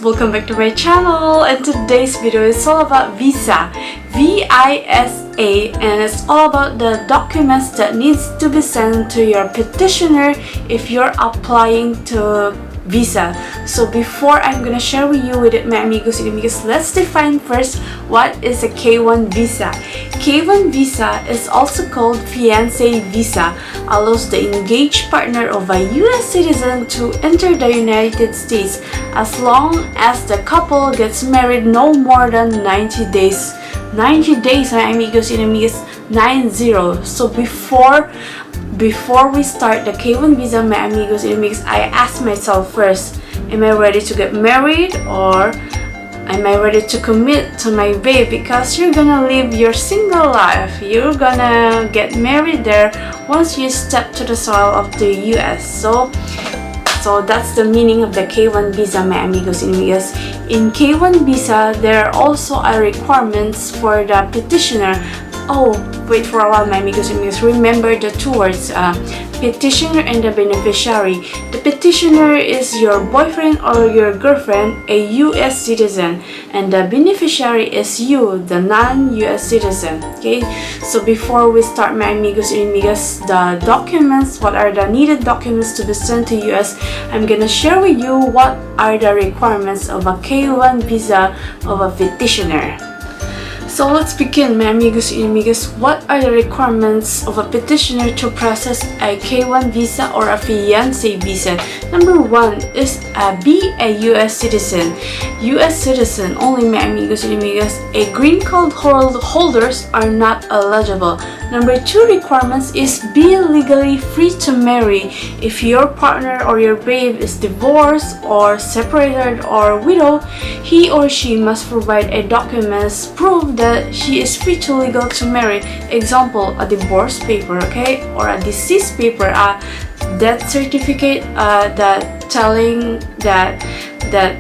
welcome back to my channel, and today's video is all about visa, V-I-S-A, and it's all about the documents that needs to be sent to your petitioner if you're applying to visa. So before I'm gonna share with you with my amigos and amigas, let's define first what is a K1 visa. K1 visa is also called fiancé visa, allows the engaged partner of a US citizen to enter the United States as long as the couple gets married no more than 90 days. 90 days, my amigos and amigas, 90. So before we start the K1 visa, my amigos and amigas, I ask myself first, am I ready to get married, or am I ready to commit to my babe? Because you're gonna live your single life, you're gonna get married there once you step to the soil of the US. So that's the meaning of the K1 visa, my amigos and amigas. In K1 visa, there are also requirements for the petitioner. Oh, wait for a while, my amigos and amigas. Remember the two words, petitioner and the beneficiary. The petitioner is your boyfriend or your girlfriend, a US citizen, and the beneficiary is you, the non-US citizen. Okay, so before we start, my amigos and amigas, the documents, what are the needed documents to be sent to US, I'm gonna share with you what are the requirements of a K1 visa of a petitioner. So let's begin, my amigos and amigas. What are the requirements of a petitioner to process a K1 visa or a fiancé visa? Number one is be a US citizen. US citizen only, my amigos and amigas. A green card holders are not eligible. Number two requirements is be legally free to marry. If your partner or your babe is divorced or separated or widow, he or she must provide a documents proof that she is free to legal to marry. Example, a divorce paper, okay, or a deceased paper, a death certificate that telling that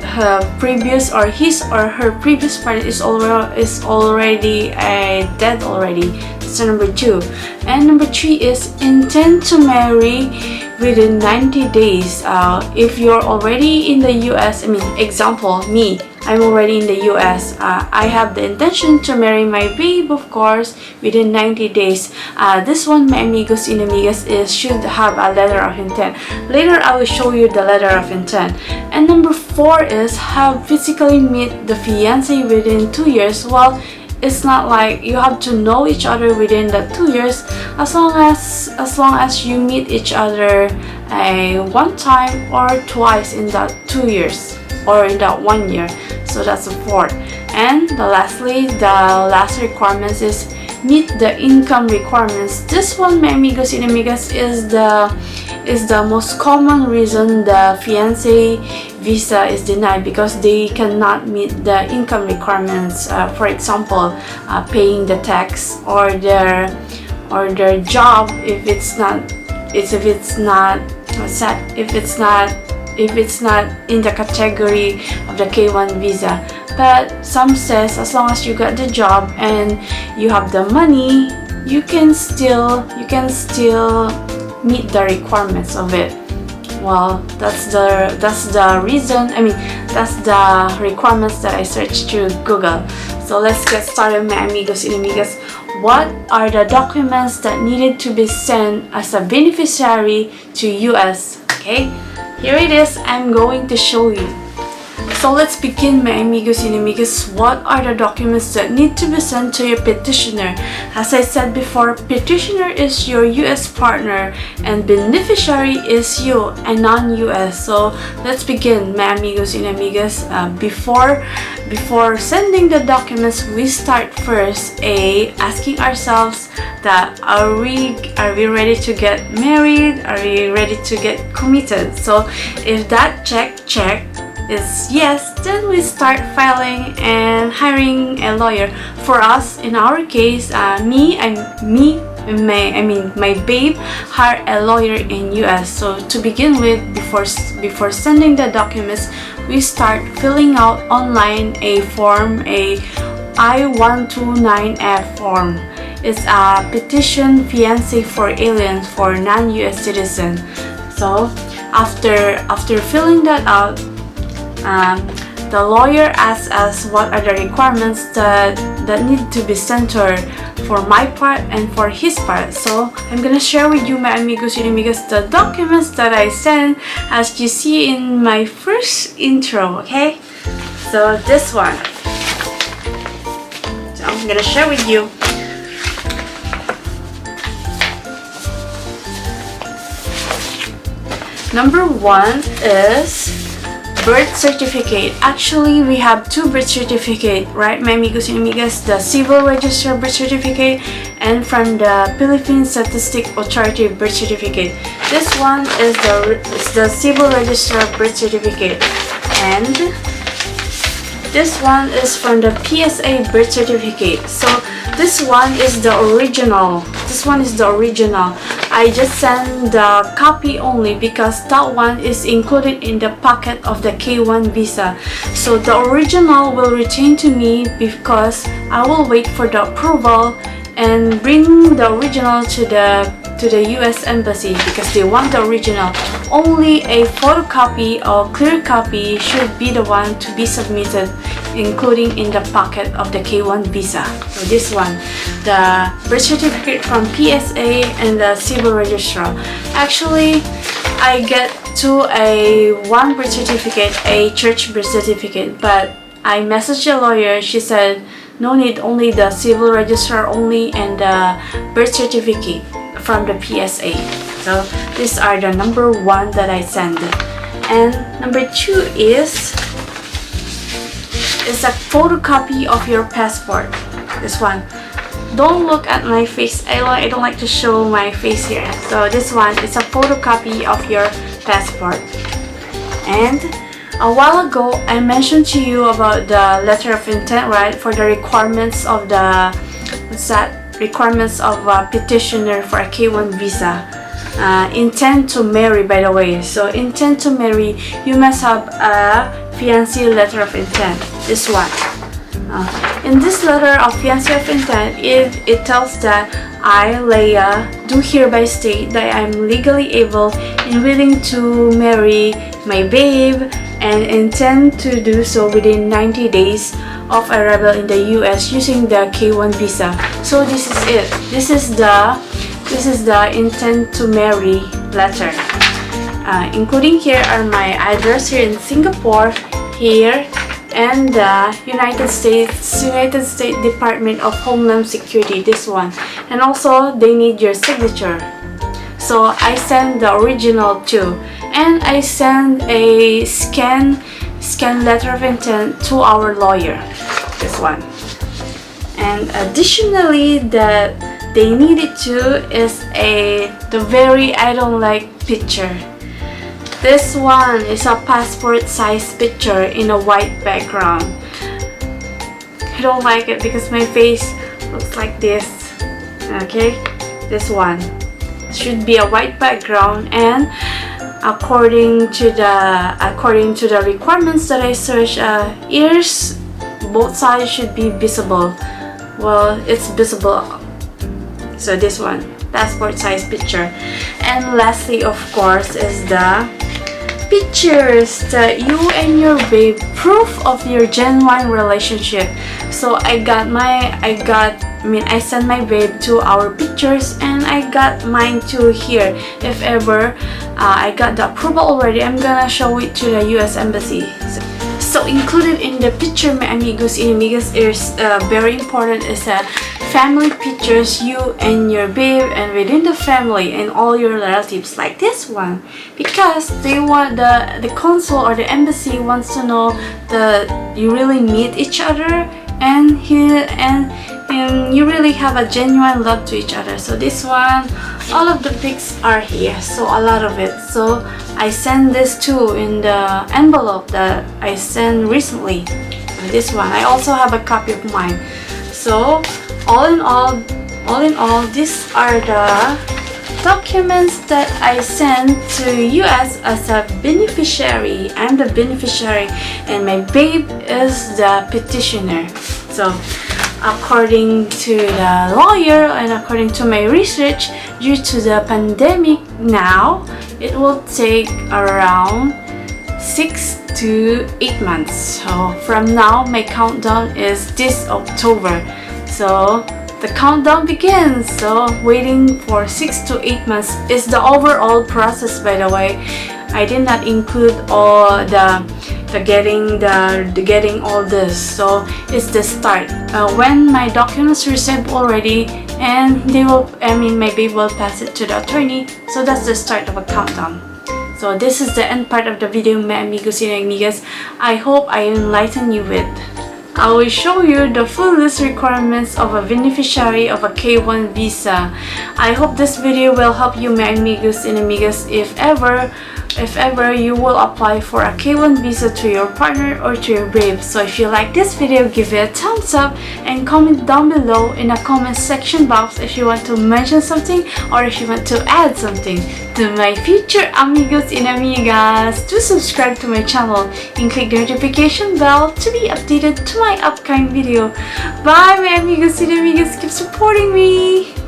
her previous or his or her previous partner is already dead already. So number two. And number three is intend to marry within 90 days. If you're already in the US, example, me, I'm already in the US. I have the intention to marry my babe, of course, within 90 days. This one, my amigos and amigas, should have a letter of intent. Later, I will show you the letter of intent. And number four is have physically meet the fiancé within 2 years. Well, it's not like you have to know each other within the 2 years. As long as you meet each other one time or twice in that 2 years or in that 1 year. So that's the fourth. And lastly, the last requirements is meet the income requirements. This one, my amigos and amigas, is the most common reason the fiancé visa is denied, because they cannot meet the income requirements. For example, paying the tax or their job if it's not in the category of the K1 visa. But some says as long as you got the job and you have the money, you can still meet the requirements of it. Well, that's the reason. That's the requirements that I searched through Google. So let's get started, my amigos and amigas. What are the documents that needed to be sent as a beneficiary to US? Okay, here it is. I'm going to show you. So let's begin, my amigos and amigas. What are the documents that need to be sent to your petitioner? As I said before, petitioner is your US partner and beneficiary is you, a non-US. So let's begin, my amigos and amigas. Before sending the documents, we start first asking ourselves that are we ready to get married? Are we ready to get committed? So if that check is yes, then we start filing and hiring a lawyer. For us, in our case, my babe hired a lawyer in US. So to begin with, before sending the documents, we start filling out online a form, a I-129F form. It's a petition fiancé for aliens for non-US citizen. So after filling that out, the lawyer asked us what are the requirements that need to be sent to her for my part and for his part. So I'm gonna share with you, my amigos and amigas, the documents that I sent, as you see in my first intro. Okay, so this one, so I'm gonna share with you. Number one is birth certificate. Actually, we have two birth certificate, right, my amigos and amigas? The civil register birth certificate and from the Philippine Statistic Authority birth certificate. This one is the civil register birth certificate, and this one is from the PSA birth certificate. So this one is the original. This one is the original. I just sent the copy only because that one is included in the packet of the K1 visa. So the original will return to me because I will wait for the approval and bring the original to the US Embassy because they want the original. Only a photocopy or clear copy should be the one to be submitted, including in the packet of the K1 visa. So this one, the birth certificate from PSA and the civil registrar. Actually, I get one birth certificate, a church birth certificate, but I messaged the lawyer. She said no need, only the civil registrar only and the birth certificate from the PSA. So these are the number one that I send. And number two is a photocopy of your passport. This one. Don't look at my face. I don't like to show my face here. So this one is a photocopy of your passport. And a while ago, I mentioned to you about the letter of intent, right? For the requirements of the requirements of a petitioner for a K1 visa. Intent to marry, by the way. So intent to marry, you must have a fiancé letter of intent. This one. In this letter of fiancé of intent, it tells that I, Leia, do hereby state that I am legally able and willing to marry my babe and intend to do so within 90 days of arrival in the US using the K1 visa. So this is it. This is the intent to marry letter. Including here are my address here in Singapore, here, and the United States Department of Homeland Security, this one. And also they need your signature. So I send the original too. And I send a scan letter of intent to our lawyer. This one. And additionally, that they needed too is the very I don't like picture. This one is a passport size picture in a white background. I don't like it because my face looks like this. Okay, this one should be a white background, and according to the requirements that I searched, ears both sides should be visible. Well, it's visible. So this one, passport size picture. And lastly, of course, is the pictures that you and your babe, proof of your genuine relationship. So I sent my babe to our pictures, and I got mine too here. If ever I got the approval already, I'm gonna show it to the US Embassy. So included in the picture, my amigos and amigas, is very important, is family pictures, you and your babe, and within the family and all your relatives, like this one, because they want the consul or the embassy wants to know that you really meet each other and you really have a genuine love to each other. So this one, all of the pics are here, so a lot of it. So I sent this too in the envelope that I sent recently. This one, I also have a copy of mine. So all in all, these are the documents that I sent to US as a beneficiary. I'm the beneficiary and my babe is the petitioner. So according to the lawyer and according to my research, due to the pandemic now, it will take around 6 to 8 months. So from now, my countdown is this October. So the countdown begins. So waiting for 6 to 8 months is the overall process, by the way. I did not include all the getting all this. So it's the start. When my documents received already, and my baby will pass it to the attorney. So that's the start of a countdown. So this is the end part of the video, my amigos and amigas. I hope I enlighten you with. I will show you the full list requirements of a beneficiary of a K1 visa. I hope this video will help you, my amigos and amigas, if ever you will apply for a K1 visa to your partner or to your babe. So if you like this video, give it a thumbs up and comment down below in the comment section box if you want to mention something or if you want to add something. To my future amigos and amigas, do subscribe to my channel and click the notification bell to be updated to my upcoming video. Bye my amigos and amigas, keep supporting me!